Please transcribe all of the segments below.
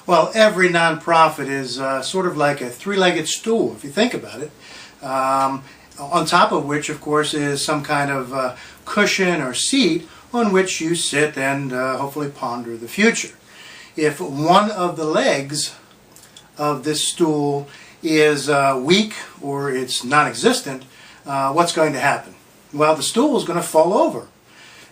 Well, every nonprofit is sort of like a three-legged stool, if you think about it, on top of which, of course, is some kind of cushion or seat on which you sit and hopefully ponder the future. If one of the legs of this stool is weak or it's non-existent, what's going to happen? Well, the stool is going to fall over.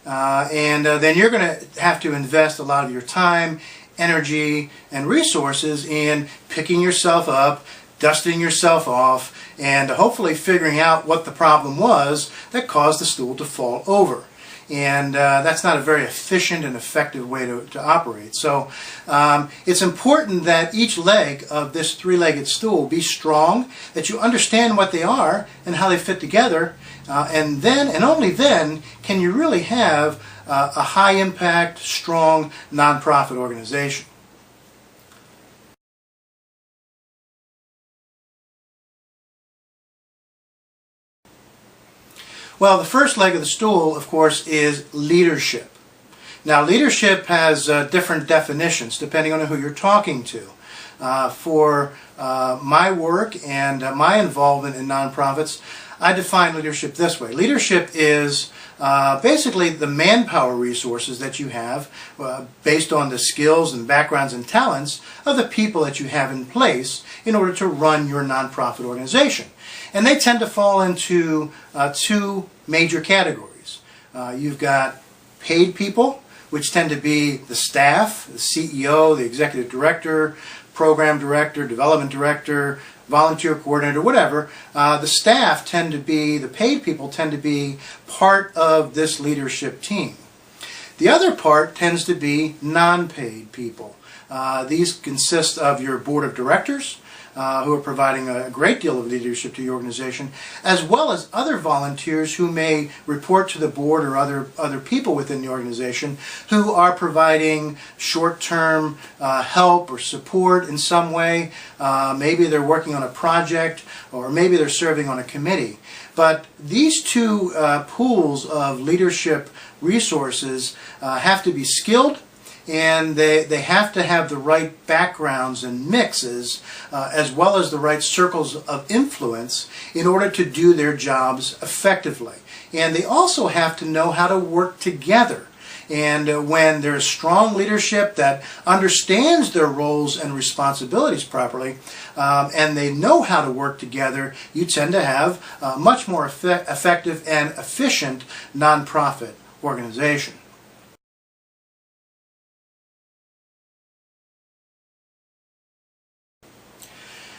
And then you're going to have to invest a lot of your time, energy, and resources in picking yourself up, dusting yourself off, and hopefully figuring out what the problem was that caused the stool to fall over. And that's not a very efficient and effective way to operate. So it's important that each leg of this three-legged stool be strong, that you understand what they are and how they fit together, and then and only then can you really have a high-impact, strong nonprofit organization. Well, the first leg of the stool, of course, is leadership. Now, leadership has different definitions depending on who you're talking to. For my work and my involvement in nonprofits, I define leadership this way. Leadership is basically the manpower resources that you have based on the skills and backgrounds and talents of the people that you have in place in order to run your nonprofit organization. And they tend to fall into two major categories. You've got paid people, which tend to be the staff, the CEO, the executive director, program director, development director, volunteer coordinator, whatever. The staff tend to be, the paid people tend to be part of this leadership team. The other part tends to be non-paid people. These consist of your board of directors, who are providing a great deal of leadership to your organization, as well as other volunteers who may report to the board or other people within the organization who are providing short-term help or support in some way. Maybe they're working on a project, or maybe they're serving on a committee. But these two pools of leadership resources have to be skilled, and they have to have the right backgrounds and mixes as well as the right circles of influence in order to do their jobs effectively. And they also have to know how to work together. And when there's strong leadership that understands their roles and responsibilities properly, and they know how to work together, you tend to have a much more effective and efficient nonprofit organization.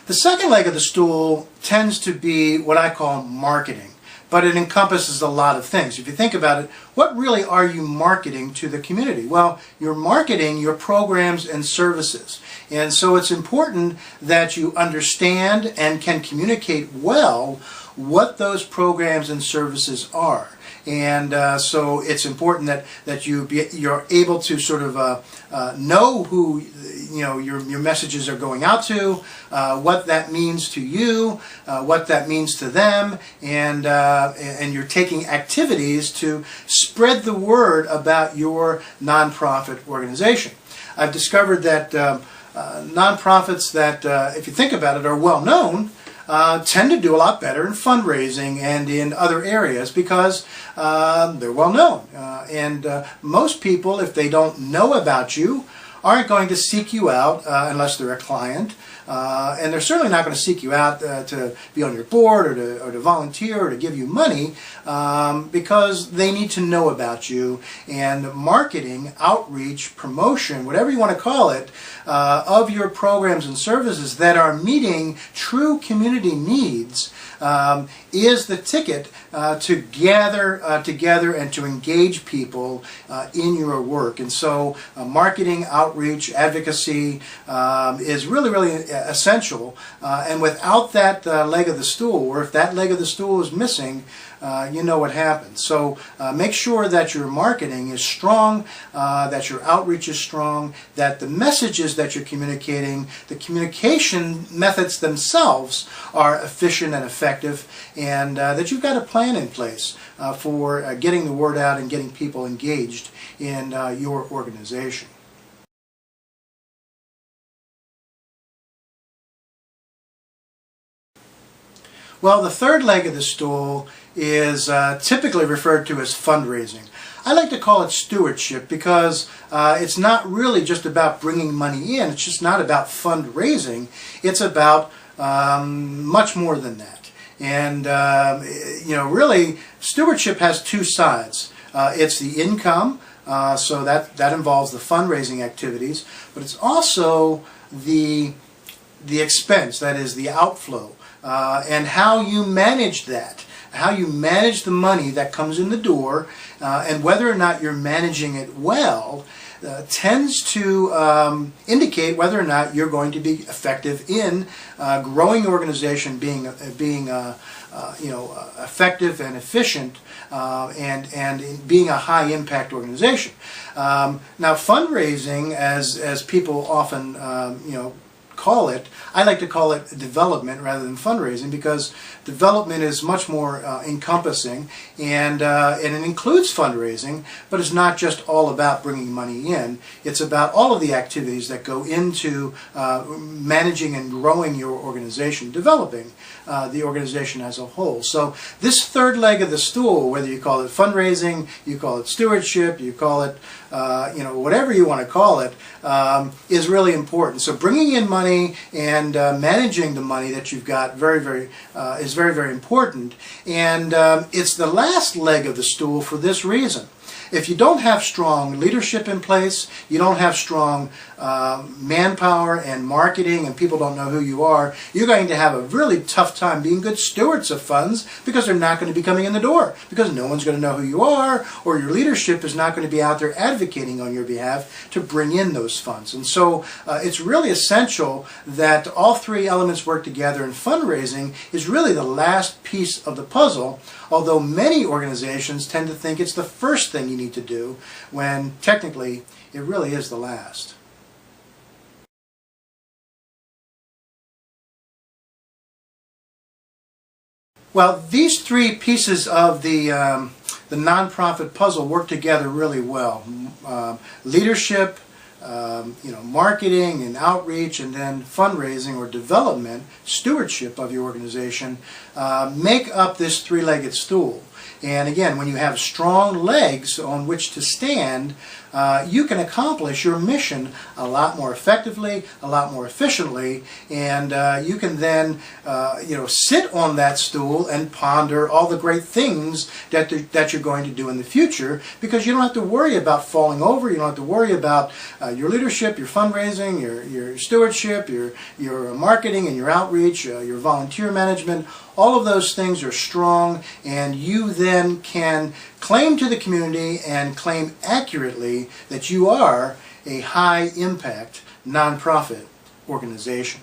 The second leg of the stool tends to be what I call marketing, but it encompasses a lot of things. If you think about it, what really are you marketing to the community? Well, you're marketing your programs and services. And so it's important that you understand and can communicate well what those programs and services are. And so it's important that you're able to sort of know who your messages are going out to, what that means to you, what that means to them, and you're taking activities to spread the word about your nonprofit organization. I've discovered that nonprofits that, if you think about it, are well known, tend to do a lot better in fundraising and in other areas because they're well known. And most people, if they don't know about you, aren't going to seek you out unless they're a client. And they're certainly not going to seek you out to be on your board or to volunteer or to give you money because they need to know about you. And marketing, outreach, promotion, whatever you want to call it, of your programs and services that are meeting true community needs is the ticket to gather together and to engage people in your work. And so marketing, outreach, advocacy is really, really essential. And without that leg of the stool, or if that leg of the stool is missing, you know what happens. So make sure that your marketing is strong, that your outreach is strong, that the messages that you're communicating, the communication methods themselves are efficient and effective, and that you've got a plan in place for getting the word out and getting people engaged in your organization. Well, the third leg of the stool is typically referred to as fundraising. I like to call it stewardship because it's not really just about bringing money in. It's just not about fundraising. It's about much more than that. And really, stewardship has two sides. It's the income, so that involves the fundraising activities, but it's also the expense, that is the outflow, and how you manage that. How you manage the money that comes in the door, and whether or not you're managing it well tends to indicate whether or not you're going to be effective in growing the organization, being effective and efficient, and being a high impact organization. Now, fundraising, as people often call it, I like to call it development rather than fundraising, because development is much more encompassing, and it includes fundraising, but it's not just all about bringing money in. It's about all of the activities that go into managing and growing your organization, developing the organization as a whole. So this third leg of the stool, whether you call it fundraising, you call it stewardship, you call it whatever you want to call it, is really important. So bringing in money and managing the money that you've got is very, very important. And it's the last leg of the stool for this reason. If you don't have strong leadership in place, you don't have strong manpower and marketing, and people don't know who you are, you're going to have a really tough time being good stewards of funds, because they're not going to be coming in the door, because no one's going to know who you are, or your leadership is not going to be out there advocating on your behalf to bring in those funds. And so it's really essential that all three elements work together, and fundraising is really the last piece of the puzzle, although many organizations tend to think it's the first thing you need to do, when technically it really is the last. Well, these three pieces of the nonprofit puzzle work together really well. Leadership, marketing and outreach, and then fundraising or development, stewardship of your organization, make up this three-legged stool. And again, when you have strong legs on which to stand, you can accomplish your mission a lot more effectively, a lot more efficiently, and you can then sit on that stool and ponder all the great things that you're going to do in the future, because you don't have to worry about falling over. You don't have to worry about your leadership, your fundraising, your stewardship, your marketing and your outreach, your volunteer management. All of those things are strong, and you then can claim to the community and claim accurately that you are a high-impact nonprofit organization.